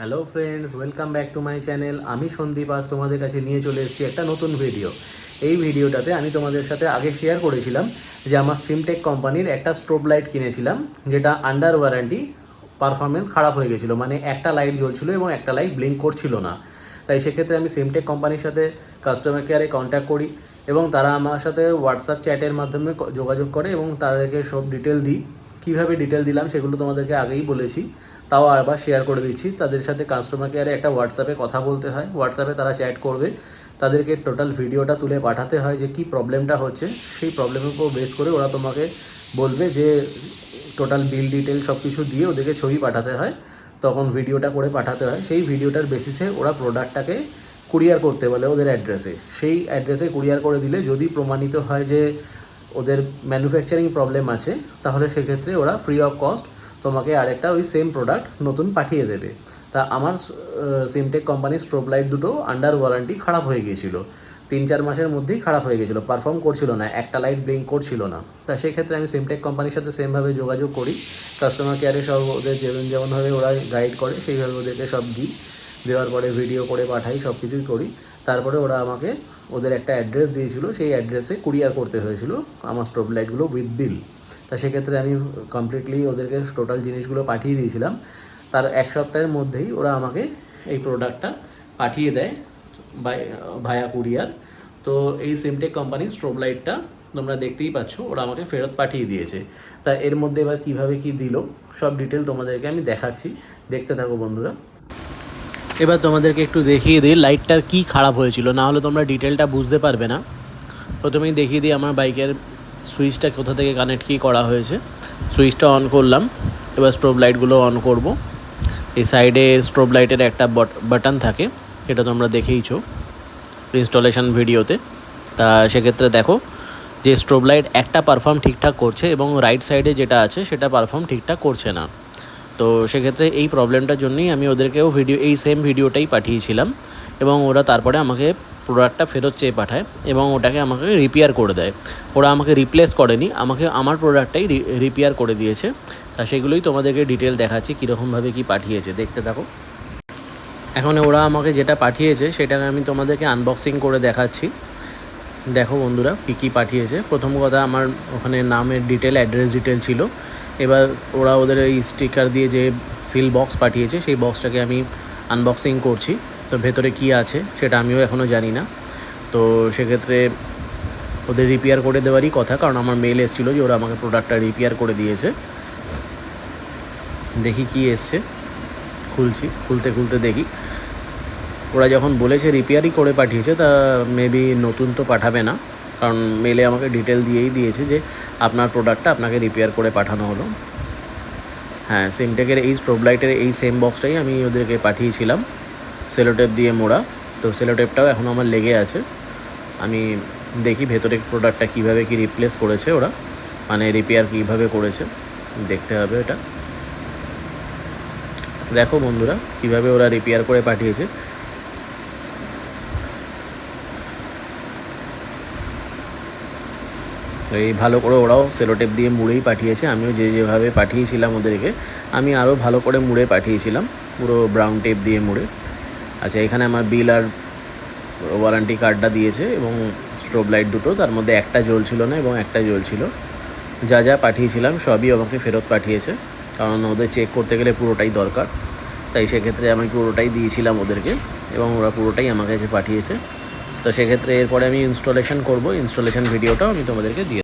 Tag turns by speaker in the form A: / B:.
A: Hello friends, welcome back to my channel. আমি সন্দীপ আজ তোমাদের কাছে নিয়ে চলে এসেছি একটা নতুন ভিডিও। এই ভিডিওটাতে আমি তোমাদের সাথে আগে শেয়ার করেছিলাম যে আমার সিমটেক কোম্পানির একটা স্ট্রোব লাইট কিনেছিলাম, যেটা আন্ডার ওয়ারেন্টি পারফরমেন্স খারাপ হয়ে গেছিলো, মানে একটা লাইট জ্বলছিল এবং একটা লাইট ব্লিঙ্ক করছিল না। তাই সেক্ষেত্রে আমি সিমটেক কোম্পানির সাথে কাস্টমার কেয়ারে কন্ট্যাক্ট করি এবং তারা আমার সাথে হোয়াটসঅ্যাপ চ্যাটের মাধ্যমে যোগাযোগ করে এবং তাদেরকে সব ডিটেল দিই। কীভাবে ডিটেল দিলাম সেগুলো তোমাদেরকে আগেই বলেছি, তাও আবার শেয়ার করে দিচ্ছি। তাদের সাথে কাস্টমার কেয়ারে একটা হোয়াটসঅ্যাপে কথা বলতে হয়, হোয়াটসঅ্যাপে তারা চ্যাট করবে, তাদেরকে টোটাল ভিডিওটা তুলে পাঠাতে হয় যে কী প্রবলেমটা হচ্ছে। সেই প্রবলেমের উপর বেস করে ওরা তোমাকে বলবে যে টোটাল বিল ডিটেল সব কিছু দিয়ে ওদেরকে ছবি পাঠাতে হয়, তখন ভিডিওটা করে পাঠাতে হয়। সেই ভিডিওটার বেসিসে ওরা প্রোডাক্টটাকে কুরিয়ার করতে বলে ওদের অ্যাড্রেসে। সেই অ্যাড্রেসে কুরিয়ার করে দিলে যদি প্রমাণিত হয় যে ওদের ম্যানুফ্যাকচারিং প্রবলেম আছে, তাহলে সেক্ষেত্রে ওরা ফ্রি অফ কস্ট তোমাকে আরেকটা ওই সেম প্রোডাক্ট নতুন পাঠিয়ে দেবে। তা আমার সিমটেক কোম্পানির স্ট্রোব লাইট দুটো আন্ডার ওয়ারেন্টি খারাপ হয়ে গিয়েছিলো, 3-4 মাসের মধ্যেই খারাপ হয়ে গেছিলো, পারফর্ম করছিল না, একটা লাইট ব্লিঙ্ক করছিল না। তা সেক্ষেত্রে আমি সিমটেক কোম্পানির সাথে সেমভাবে যোগাযোগ করি, কাস্টমার কেয়ারে সব ওদের যেমনভাবে ওরা গাইড করে সেইভাবে ওদেরকে সব দিই, দেওয়ার পরে ভিডিও করে পাঠাই, সব কিছুই করি। তারপরে ওরা আমাকে ওদের একটা অ্যাড্রেস দিয়েছিল, সেই অ্যাড্রেসে কুরিয়ার করতে হয়েছিল আমার স্ট্রোব লাইটগুলো উইথ বিল। তা সেক্ষেত্রে আমি কমপ্লিটলি ওদেরকে টোটাল জিনিসগুলো পাঠিয়ে দিয়েছিলাম। তার এক সপ্তাহের মধ্যেই ওরা আমাকে এই প্রোডাক্টটা পাঠিয়ে দেয় ভায়া কুরিয়ার। তো এই সিমটেক কোম্পানির স্ট্রোব লাইটটা তোমরা দেখতেই পাচ্ছ, ওরা আমাকে ফেরত পাঠিয়ে দিয়েছে। তা এর মধ্যে এবার কীভাবে কী দিল সব ডিটেল তোমাদেরকে আমি দেখাচ্ছি, দেখতে থাকো বন্ধুরা। এবার তোমাদেরকে একটু দেখিয়ে দিই লাইটটার কী খারাপ হয়েছিল, না হলে তোমরা ডিটেলটা বুঝতে পারবে না। প্রথমেই দেখিয়ে দিই আমার বাইকের সুইচটা কোথা থেকে কানেক্ট কী করা হয়েছে। সুইচটা অন করলাম, এবার স্ট্রোব লাইটগুলো অন করব। এই সাইডে স্ট্রোব লাইটের একটা বাটন থাকে, এটা তোমরা দেখেইছো ইনস্টলেশন ভিডিওতে। তা সেক্ষেত্রে দেখো যে স্ট্রোব লাইট একটা পারফর্ম ঠিকঠাক করছে এবং রাইট সাইডে যেটা আছে সেটা পারফর্ম ঠিকঠাক করছে না। তো সেক্ষেত্রে এই প্রবলেমটার জন্যই আমি ওদেরকেও এই সেম ভিডিওটাই পাঠিয়েছিলাম এবং ওরা তারপরে আমাকে প্রোডাক্টটা ফেরত চেয়ে পাঠায় এবং ওটাকে আমাকে রিপেয়ার করে দেয়। ওরা আমাকে রিপ্লেস করেনি, আমাকে আমার প্রোডাক্টটাই রিপেয়ার করে দিয়েছে। তা সেগুলোই তোমাদেরকে ডিটেল দেখাচ্ছি কীরকমভাবে কী পাঠিয়েছে, দেখতে থাকো। এখন ওরা আমাকে যেটা পাঠিয়েছে সেটাকে আমি তোমাদেরকে আনবক্সিং করে দেখাচ্ছি। দেখো বন্ধুরা কী কী পাঠিয়েছে। প্রথম কথা, আমার ওখানে নামের ডিটেল, অ্যাড্রেস ডিটেল ছিল। এবার ওরা ওদের এই স্টিকার দিয়ে যে সিল বক্স পাঠিয়েছে সেই বক্সটাকে আমি আনবক্সিং করছি। তো ভেতরে কী আছে সেটা আমিও এখনও জানি না। তো সেক্ষেত্রে ওদের রিপেয়ার করে দেওয়ারই কথা, কারণ আমার মেল এসেছিলো যে ওরা আমাকে প্রোডাক্টটা রিপেয়ার করে দিয়েছে। দেখি কী এসছে, খুলছি, খুলতে দেখি ওরা যখন বলেছে রিপেয়ারই করে পাঠিয়েছে, তা মেবি নতুন তো পাঠাবে না, কারণ মেলে আমাকে ডিটেল দিয়েই দিয়েছে যে আপনার প্রোডাক্টটা আপনাকে রিপেয়ার করে পাঠানো হলো। হ্যাঁ, সিমটেকের এই স্ট্রোব লাইটের এই সেম বক্সটাই আমি ওদেরকে পাঠিয়েছিলাম, সেলোটেপ দিয়ে মোড়া। তো সেলোটেপটাও এখন আমার লেগে আছে। আমি দেখি ভেতরে প্রোডাক্টটা কীভাবে কী রিপ্লেস করেছে ওরা, মানে রিপেয়ার কীভাবে করেছে, দেখতে হবে এটা। দেখো বন্ধুরা কীভাবে ওরা রিপেয়ার করে পাঠিয়েছে। এই ভালো করে ওরাও সেলোটেপ দিয়ে মুড়েই পাঠিয়েছে, আমিও যেভাবে পাঠিয়েছিলাম ওদেরকে আমি আরও ভালো করে মুড়ে পাঠিয়েছিলাম, পুরো ব্রাউন টেপ দিয়ে মুড়ে। আচ্ছা, এখানে আমার বিল আর ওয়ারেন্টি কার্ডটা দিয়েছে এবং স্ট্রোব লাইট দুটো, তার মধ্যে একটা জ্বলছিল না এবং একটা জ্বলছিল। যা যা পাঠিয়েছিলাম সবই আমাকে ফেরত পাঠিয়েছে, কারণ ওদের চেক করতে গেলে পুরোটাই দরকার। তাই সেক্ষেত্রে আমি পুরোটাই দিয়েছিলাম ওদেরকে এবং ওরা পুরোটাই আমার কাছে পাঠিয়েছে। তো সেক্ষেত্রে এরপরে আমি ইনস্টলেশন করব, ইনস্টলেশন ভিডিওটাও আমি তোমাদেরকে দিয়ে